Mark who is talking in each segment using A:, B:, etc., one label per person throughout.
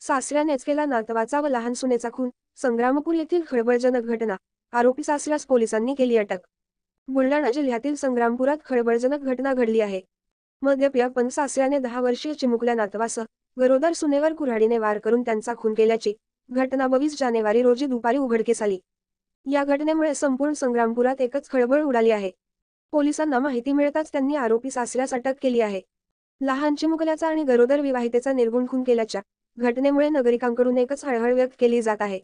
A: सासऱ्यानेच केला नातवाचा व लहान सुनेचा खून, संग्रामपूर येथील खळबळजनक घटना, आरोपी सासऱ्यास पोलिसांनी केली अटक। बुलढाणा जिल्ह्यातील संग्रामपुरात खळबळजनक घटना घडली आहे। मद्यप्य पण सासऱ्याने 10 वर्षीय चिमुकल्या नातवासह गरोदर सुनेवर कुऱ्हाडीने वार करून त्यांचा खून केल्याची घटना 22 जानेवारी रोजी दुपारी उघडकीस आली। या घटनेमुळे संपूर्ण संग्रामपुरात एकच खळबळ उडाली आहे। पोलिसांना माहिती मिळताच त्यांनी आरोपी सासऱ्यास अटक केली आहे। लहान चिमुकल्याचा आणि गरोदर विवाहितेचा निर्गुण खून केल्याच्या घटनेमुळे नागरिकांकडून एकच हळहळ व्यक्त केली जात आहे।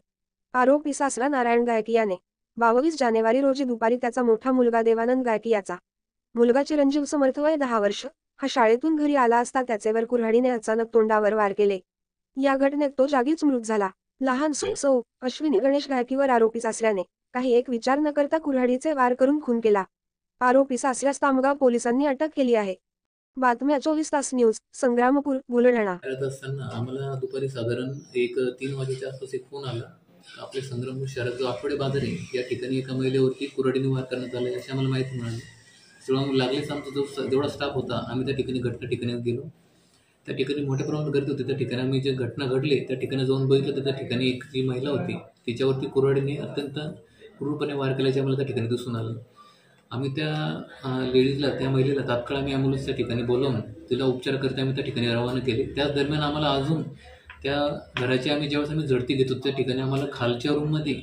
A: आरोपी सासरा नारायण गायकी याने 22 जानेवारी रोजी दुपारी त्याचा मोठा मुलगा देवानंद गायकी याचा मुलगा चिरंजीव समर्थ वय 10 वर्ष हा शाळेतून घरी आला असता त्याचेवर कुऱ्हाडीने अचानक तोंडावर वार केले। या घटनेत तो जागीच मृत झाला। लहान सून सौ अश्विनी गणेश गायकीवर आरोपी सासऱ्याने काही एक विचार न करता कुऱ्हाडीचे वार करून खून केला। आरोपी सासऱ्यास तामगाव पोलिसांनी अटक केली आहे। बातम्या 24 तास न्यूज, संग्रामपूर, बुलढाणा।
B: करत असताना आम्हाला दुपारी साधारण 3 वाजेच्या आसपास एक फोन आला। आपल्या संग्रामपूर शहरात जो आठवडे बाजार आहे या ठिकाणी एका महिलेवरती कुऱ्हाडीने वार करण्यात आला अशी आम्हाला माहिती मिळाली। तेव्हा लागलीच आमचा जो जेवढा स्टाफ होता आम्ही त्या ठिकाणी घटना ठिकाणी गेलो। त्या ठिकाणी मोठ्या प्रमाणात गर्दी होती। त्या ठिकाणी आम्ही जे घटना घडली त्या ठिकाणी जाऊन बघितलं तर त्या ठिकाणी एक जी महिला होती तिच्यावरती कुऱ्हाडीने अत्यंत क्रूरपणे वार केल्याचे आम्हाला त्या ठिकाणी दिसून आलं। आम्ही त्या लेडीजला त्या महिलेला तात्काळ आम्ही ॲम्ब्युलन्स त्या ठिकाणी बोलावून तिला उपचाराकरिता आम्ही त्या ठिकाणी रवाना केले। त्याच दरम्यान आम्हाला अजून त्या घराची ज्यावेळेस आम्ही झडती घेतो त्या ठिकाणी आम्हाला खालच्या रूममध्ये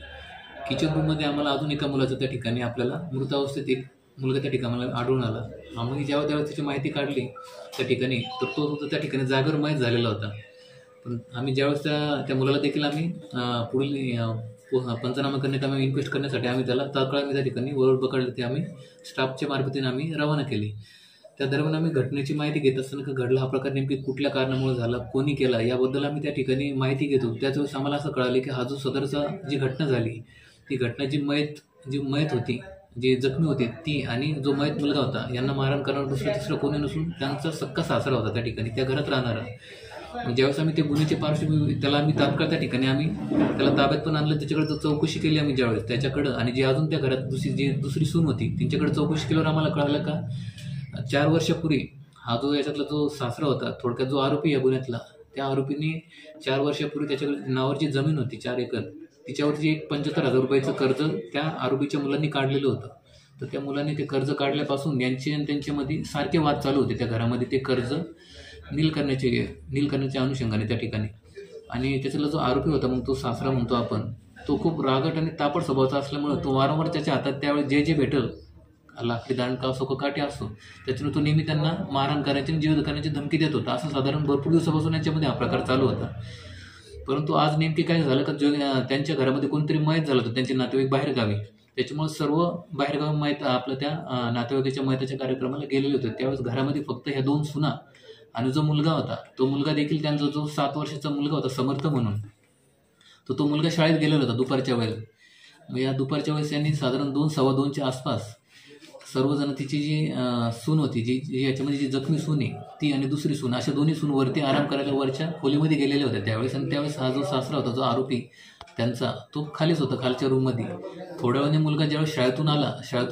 B: किचन रूममध्ये आम्हाला अजून एका मुलाचं त्या ठिकाणी आपल्याला मृत अवस्थेत एक मुलगा त्या ठिकाणी आम्हाला आढळून आला। आम्ही ज्यावेळेस त्याची माहिती काढली त्या ठिकाणी तर तो सुद्धा त्या ठिकाणी जागेवर माहीत झालेला होता। पण आम्ही ज्यावेळेस त्या मुलाला देखील आम्ही पुढील पंचनामा करण्यात आम्ही इन्क्वेस्ट करण्यासाठी आम्ही त्याला तात्काळ आम्ही त्या ठिकाणी वरवर पकडले ते आम्ही स्टाफच्या मार्फतीने आम्ही रवाना केली। त्या दरम्यान आम्ही घटनेची माहिती घेत असताना की घडला हा प्रकार नेमकी कुठल्या कारणामुळे झाला, कोणी केला याबद्दल आम्ही त्या ठिकाणी माहिती घेतो। त्याच वेळेस आम्हाला असं कळालं की हा जो सदरचा जी घटना झाली ती घटनाची जी मयत होती, जी जखमी होती ती आणि जो मयत मुलगा होता यांना मारहाण करणारा तिसरं कोणी नसून त्यांचा सक्का सासरा होता त्या ठिकाणी त्या घरात राहणारा। ज्यावेळेस आम्ही ते गुन्ह्याची पार्श्वभूमी त्याला आम्ही तात्काळ त्या ठिकाणी आम्ही त्याला ताब्यात पण आणलं। त्याच्याकडे चौकशी केली आम्ही ज्यावेळेस त्याच्याकडं आणि जी अजून त्या घरात दुसरी सून होती त्यांच्याकडे चौकशी केल्यावर आम्हाला कळालं का 4 वर्षापूर्वी हा जो याच्यातला जो सासरा होता थोडक्यात जो आरोपी या गुन्ह्यातला त्या आरोपीने 4 वर्षापूर्वी त्याच्याकडे नावावर जी जमीन होती 4 एकर तिच्यावरती एक 75,000 रुपयाचं कर्ज त्या आरोपीच्या मुलांनी काढलेलं होतं। तर त्या मुलांनी ते कर्ज काढल्यापासून यांचे आणि त्यांच्यामध्ये सारखे वाद चालू होते त्या घरामध्ये ते कर्ज नील करण्याच्या अनुषंगाने त्या ठिकाणी। आणि त्याच्यातला जो आरोपी होता मग तो सासरा म्हणतो आपण तो खूप रागट आणि तापट स्वभावाचा असल्यामुळे तो वारंवार त्याच्या हातात त्यावेळेस जे भेटल लाकडी दांडका असो का काठी असो त्याच्यानं तो नेहमी त्यांना मारहाण करायची आणि जीव करण्याची धमकी देत होता। असं साधारण भरपूर दिवसापासून यांच्यामध्ये हा प्रकार चालू होता। परंतु आज नेमकी काय झालं का त्यांच्या घरामध्ये कोणतरी मयत झालं होतं, त्यांचे नातेवाईक बाहेरगावी, त्याच्यामुळे सर्व बाहेरगावी मयत आपल्या त्या नातेवाईकाच्या मयताच्या कार्यक्रमाला गेलेले होते। त्यावेळेस घरामध्ये फक्त ह्या 2 सुना आणि जो मुलगा होता तो मुलगा देखील त्यांचा जो 7 वर्षाचा मुलगा होता समर्थ म्हणून तो मुलगा शाळेत गेलेला होता दुपारच्या वेळेस। मग या दुपारच्या वेळेस यांनी साधारण 2 सव्वा 2च्या आसपास सर्वजण तिची जी सून होती जी याच्यामध्ये जी जखमी सून आहे ती आणि दुसरी सून अशा दोन्ही सून वरती आराम करायला वरच्या खोलीमध्ये गेलेले होते त्यावेळेस। आणि त्यावेळेस हा जो सासरा होता जो आरोपी त्यांचा तो खालीच होता खालच्या रूममध्ये। थोड्या वेळाने मुलगा ज्यावेळेस शाळेतून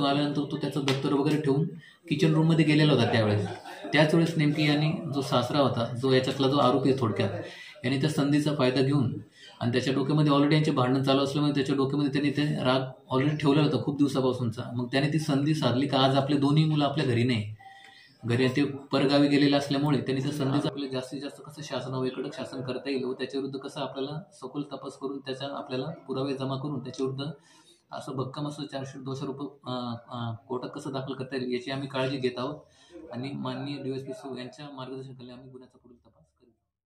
B: आल्यानंतर तो त्याचं दप्तर वगैरे ठेवून किचन रूममध्ये गेलेला होता त्यावेळेस। त्याच वेळेस नेमकी यांनी जो सासरा होता जो याच्यातला जो आरोपी आहे थोडक्यात यांनी त्या संधीचा फायदा घेऊन आणि त्याच्या डोक्यामध्ये ऑलरेडी यांचे भांडण चालू असल्यामुळे त्याच्या डोक्यामध्ये त्यांनी ते राग ऑलरेडी ठेवलेला होता खूप दिवसापासूनचा। मग त्याने ती संधी साधली का आज आपले दोन्ही मुलं आपल्या घरी नाही, घरी ते परगावी गेलेले असल्यामुळे त्यांनी त्या संधीचा आपल्याला जास्तीत जास्त कसं शासनावर कडक शासन करता येईल व त्याच्याविरुद्ध कसं आपल्याला सखोल तपास करून त्याच्या आपल्याला पुरावे जमा करून त्याच्याविरुद्ध असं भक्कम असं 400-200 रुपये कोर्टात कसं दाखल करता येईल याची आम्ही काळजी घेत आहोत। आणि माननीय DSP यांच्या मार्गदर्शनाखाली आम्ही गुन्ह्याचा